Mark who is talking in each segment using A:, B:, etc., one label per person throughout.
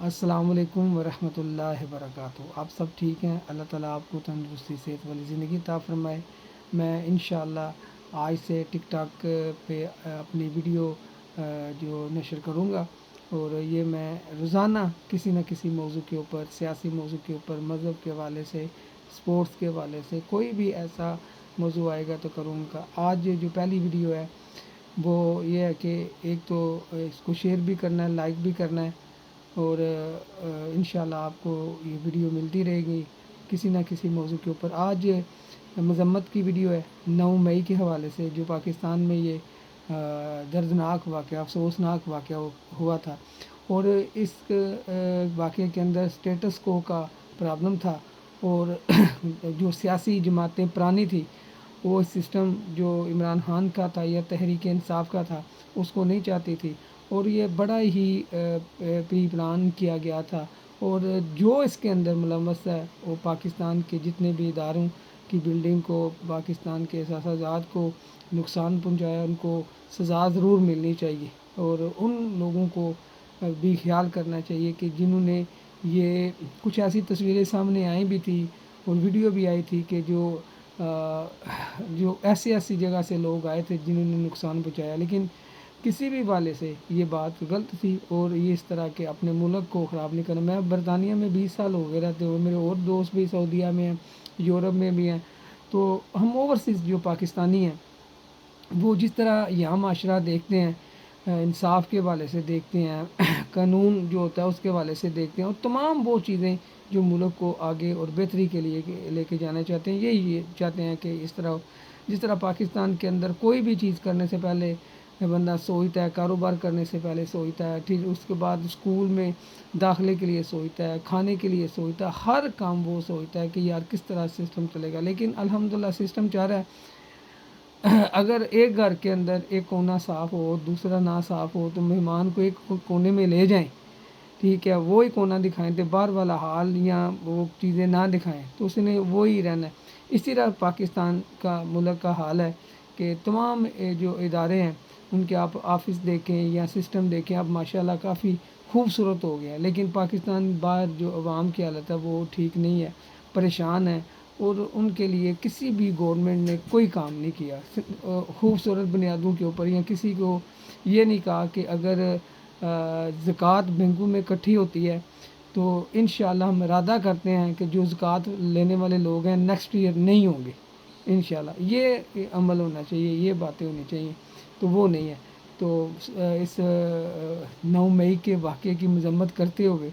A: السلام علیکم ورحمۃ اللہ وبرکاتہ۔ آپ سب ٹھیک ہیں؟ اللہ تعالیٰ آپ کو تندرستی صحت والی زندگی عطا فرمائے۔ میں انشاءاللہ آج سے ٹک ٹاک پہ اپنی ویڈیو جو نشر کروں گا، اور یہ میں روزانہ کسی نہ کسی موضوع کے اوپر، سیاسی موضوع کے اوپر، مذہب کے حوالے سے، سپورٹس کے حوالے سے کوئی بھی ایسا موضوع آئے گا تو کروں گا۔ آج جو پہلی ویڈیو ہے وہ یہ ہے کہ ایک تو اس کو شیئر بھی کرنا ہے، لائک بھی کرنا ہے، اور انشاءاللہ آپ کو یہ ویڈیو ملتی رہے گی کسی نہ کسی موضوع کے اوپر۔ آج مذمت کی ویڈیو ہے 9 مئی کے حوالے سے، جو پاکستان میں یہ دردناک واقعہ، افسوسناک واقعہ ہوا تھا، اور اس واقعے کے اندر سٹیٹس کو کا پرابلم تھا، اور جو سیاسی جماعتیں پرانی تھی وہ سسٹم جو عمران خان کا تھا یا تحریک انصاف کا تھا اس کو نہیں چاہتی تھی، اور یہ بڑا ہی پری پلان کیا گیا تھا، اور جو اس کے اندر ملوث ہے وہ پاکستان کے جتنے بھی اداروں کی بلڈنگ کو، پاکستان کے احساسات کو نقصان پہنچایا، ان کو سزا ضرور ملنی چاہیے، اور ان لوگوں کو بھی خیال کرنا چاہیے کہ جنہوں نے یہ کچھ ایسی تصویریں سامنے آئی بھی تھی اور ویڈیو بھی آئی تھی کہ جو ایسی جگہ سے لوگ آئے تھے جنہوں نے نقصان پہنچایا، لیکن کسی بھی والے سے یہ بات غلط تھی، اور یہ اس طرح کے اپنے ملک کو خراب نہیں کرنا۔ میں برطانیہ میں 20 سال ہو گئے رہتے ہوئے، میرے اور دوست بھی سعودیہ میں ہیں، یورپ میں بھی ہیں، تو ہم اوورسیز جو پاکستانی ہیں وہ جس طرح یہاں معاشرہ دیکھتے ہیں، انصاف کے حوالے سے دیکھتے ہیں، قانون جو ہوتا ہے اس کے حوالے سے دیکھتے ہیں، اور تمام وہ چیزیں جو ملک کو آگے اور بہتری کے لیے لے کے جانا چاہتے ہیں، یہی چاہتے ہیں کہ جس طرح پاکستان کے اندر کوئی بھی چیز کرنے سے پہلے بندہ سوچتا ہے، کاروبار کرنے سے پہلے سوچتا ہے، پھر اس کے بعد اسکول میں داخلے کے لیے سوچتا ہے، کھانے کے لیے سوچتا ہے، ہر کام وہ سوچتا ہے کہ یار کس طرح سسٹم چلے گا، لیکن الحمدللہ سسٹم چاہ رہا ہے اگر ایک گھر کے اندر ایک کونا صاف ہو، دوسرا نہ صاف ہو، تو مہمان کو ایک کونے میں لے جائیں، ٹھیک ہے، وہی کونا دکھائیں، تو باہر والا حال یا وہ چیزیں نہ دکھائیں، تو اس نے وہی رہنا ہے۔ اسی طرح پاکستان کا ملک کا حال ہے کہ تمام جو ادارے ہیں ان کے آپ آفس دیکھیں یا سسٹم دیکھیں، اب ماشاءاللہ کافی خوبصورت ہو گیا ہے، لیکن پاکستان باہر جو عوام کی حالت ہے وہ ٹھیک نہیں ہے، پریشان ہے، اور ان کے لیے کسی بھی گورنمنٹ نے کوئی کام نہیں کیا خوبصورت بنیادوں کے اوپر، یا کسی کو یہ نہیں کہا کہ اگر زکوٰۃ بینکوں میں اکٹھی ہوتی ہے تو انشاءاللہ ہم ارادہ کرتے ہیں کہ جو زکوٰۃ لینے والے لوگ ہیں نیکسٹ ایئر نہیں ہوں گے انشاءاللہ، یہ عمل ہونا چاہیے، یہ باتیں ہونی چاہیے، تو وہ نہیں ہے۔ تو اس 9 مئی کے واقعے کی مذمت کرتے ہوئے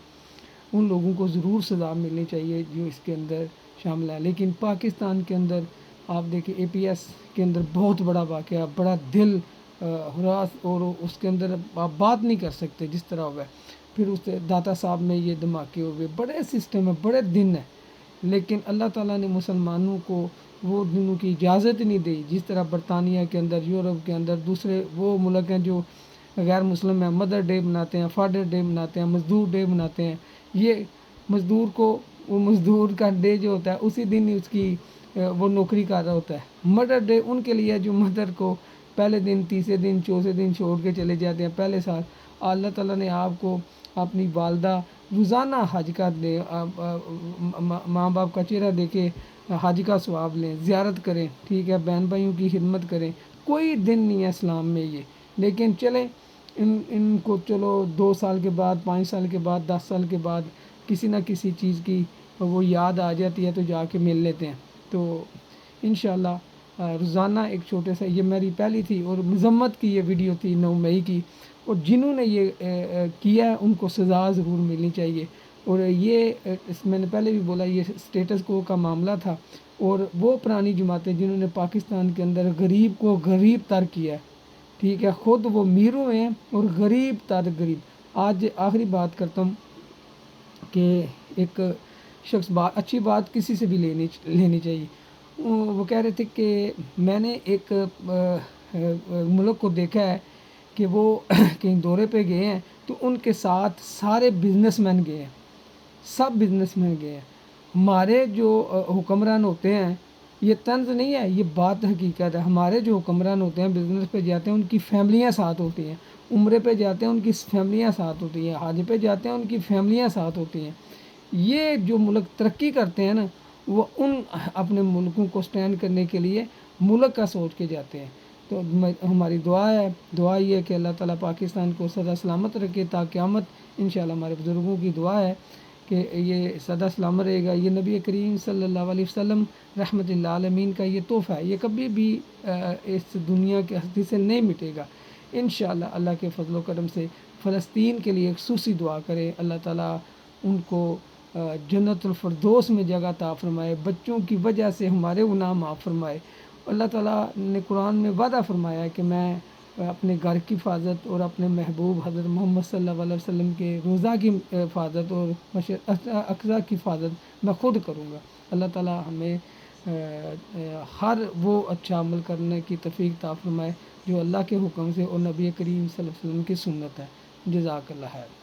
A: ان لوگوں کو ضرور سزا ملنی چاہیے جو اس کے اندر شامل ہے، لیکن پاکستان کے اندر آپ دیکھیں اے پی ایس کے اندر بہت بڑا واقعہ، بڑا دل ہراس، اور اس کے اندر آپ بات نہیں کر سکتے جس طرح ہوا ہے۔ پھر اس داتا صاحب میں یہ دھماکے ہوئے، بڑے سسٹم ہے، بڑے دن ہیں، لیکن اللہ تعالیٰ نے مسلمانوں کو وہ دنوں کی اجازت نہیں دی، جس طرح برطانیہ کے اندر، یورپ کے اندر، دوسرے وہ ملک ہیں جو غیر مسلم ہیں، مدر ڈے مناتے ہیں، فادر ڈے مناتے ہیں، مزدور ڈے مناتے ہیں۔ یہ مزدور کو، وہ مزدور کا ڈے جو ہوتا ہے اسی دن ہی اس کی وہ نوکری کر رہا ہوتا ہے۔ مدر ڈے ان کے لیے جو مدر کو پہلے دن، تیسرے دن، چوتھے دن چھوڑ کے چلے جاتے ہیں پہلے سال، اللہ تعالیٰ نے آپ کو اپنی والدہ روزانہ حج کا دے، ماں باپ کا چہرہ دیکھے حج کا ثواب لیں، زیارت کریں، ٹھیک ہے، بہن بھائیوں کی خدمت کریں، کوئی دن نہیں ہے اسلام میں یہ، لیکن چلیں ان کو چلو 2 سال کے بعد، 5 سال کے بعد، 10 سال کے بعد کسی نہ کسی چیز کی وہ یاد آ جاتی ہے تو جا کے مل لیتے ہیں۔ تو انشاءاللہ روزانہ ایک چھوٹے سا، یہ میری پہلی تھی اور مذمت کی یہ ویڈیو تھی 9 مئی کی، اور جنہوں نے یہ کیا ہے ان کو سزا ضرور ملنی چاہیے، اور یہ میں نے پہلے بھی بولا یہ سٹیٹس کو کا معاملہ تھا، اور وہ پرانی جماعتیں جنہوں نے پاکستان کے اندر غریب کو غریب تر کیا ہے، ٹھیک ہے، خود وہ امیر ہوئے ہیں اور غریب تر غریب۔ آج آخری بات کرتا ہوں کہ ایک شخص اچھی بات کسی سے بھی لینی چاہیے۔ وہ کہہ رہے تھے کہ میں نے ایک ملک کو دیکھا ہے کہ وہ کہیں دورے پہ گئے ہیں تو ان کے ساتھ سارے بزنس مین گئے ہیں، سب بزنس مین گئے ہیں۔ ہمارے جو حکمران ہوتے ہیں، یہ طنز نہیں ہے، یہ بات حقیقت ہے، ہمارے جو حکمران ہوتے ہیں بزنس پہ جاتے ہیں ان کی فیملیاں ساتھ ہوتی ہیں، عمرے پہ جاتے ہیں ان کی فیملیاں ساتھ ہوتی ہیں، حج پہ جاتے ہیں ان کی فیملیاں ساتھ ہوتی ہیں۔ یہ جو ملک ترقی کرتے ہیں نا، وہ ان اپنے ملکوں کو سٹینڈ کرنے کے لیے ملک کا سوچ کے جاتے ہیں۔ تو ہماری دعا یہ ہے کہ اللہ تعالیٰ پاکستان کو سدا سلامت رکھے تا قیامت۔ انشاءاللہ ہمارے بزرگوں کی دعا ہے کہ یہ سدا سلامت رہے گا۔ یہ نبی کریم صلی اللہ علیہ وسلم رحمۃ اللہ عالمین کا یہ تحفہ ہے، یہ کبھی بھی اس دنیا کی ہستی سے نہیں مٹے گا۔ انشاءاللہ اللہ کے فضل و کرم سے فلسطین کے لیے خصوصی دعا کرے، اللہ تعالیٰ ان کو جنت الفردوس میں جگہ عطا فرمائے، بچوں کی وجہ سے ہمارے گناہ معاف فرمائے۔ اللہ تعالیٰ نے قرآن میں وعدہ فرمایا ہے کہ میں اپنے گھر کی حفاظت اور اپنے محبوب حضرت محمد صلی اللہ علیہ وسلم کے روضہ کی حفاظت اور مسجد اقصی کی حفاظت میں خود کروں گا۔ اللہ تعالیٰ ہمیں ہر وہ اچھا عمل کرنے کی توفیق عطا فرمائے جو اللہ کے حکم سے اور نبی کریم صلی اللہ علیہ وسلم کی سنت ہے۔ جزاک اللہ خیر۔